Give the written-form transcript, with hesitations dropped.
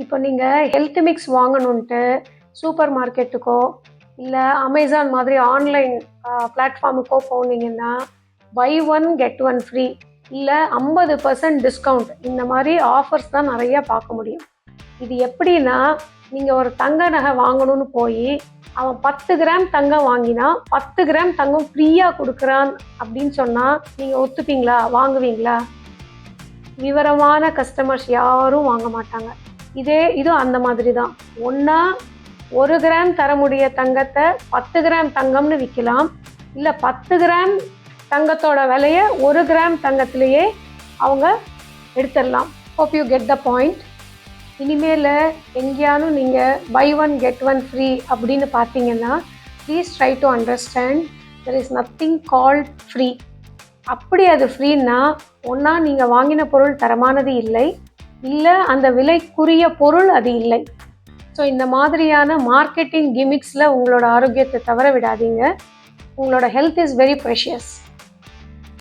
இப்போ நீங்கள் health mix வாங்கணுன்ட்டு சூப்பர் மார்க்கெட்டுக்கோ இல்லை அமேசான் மாதிரி ஆன்லைன் பிளாட்ஃபார்முக்கோ போனீங்கன்னா buy one get one free இல்லை 50% டிஸ்கவுண்ட் இந்த மாதிரி ஆஃபர்ஸ் தான் நிறையா பார்க்க முடியும். இது எப்படின்னா, நீங்கள் ஒரு தங்க நகை வாங்கணும்னு போய் அவன் 10 கிராம் தங்கம் வாங்கினா 10 கிராம் தங்கம் ஃப்ரீயாக கொடுக்குறான் அப்படின்னு சொன்னால் நீங்கள் ஒத்துப்பீங்களா? வாங்குவீங்களா? விவரமான கஸ்டமர்ஸ் யாரும் வாங்க மாட்டாங்க. இதுவும் அந்த மாதிரி தான். ஒன்றா 1 கிராம் தர முடிய தங்கத்தை 10 கிராம் தங்கம்னு விற்கலாம், இல்லை 10 கிராம் தங்கத்தோட விலையை 1 கிராம் தங்கத்திலேயே அவங்க எடுத்துடலாம். Hope you get the point. இனிமேல் எங்கேயானும் நீங்கள் buy one get one free அப்படின்னு பார்த்தீங்கன்னா please try to understand there is nothing called free. அப்படி அது ஃப்ரீன்னா ஒன்றா நீங்கள் வாங்கின பொருள் தரமானது இல்லை, இல்லை அந்த விலைக்குரிய பொருள் அது இல்லை. ஸோ இந்த மாதிரியான மார்க்கெட்டிங் கிமிக்ஸில் உங்களோட ஆரோக்கியத்தை தவற விடாதீங்க. உங்களோட ஹெல்த் இஸ் வெரி ப்ரெஷியஸ்.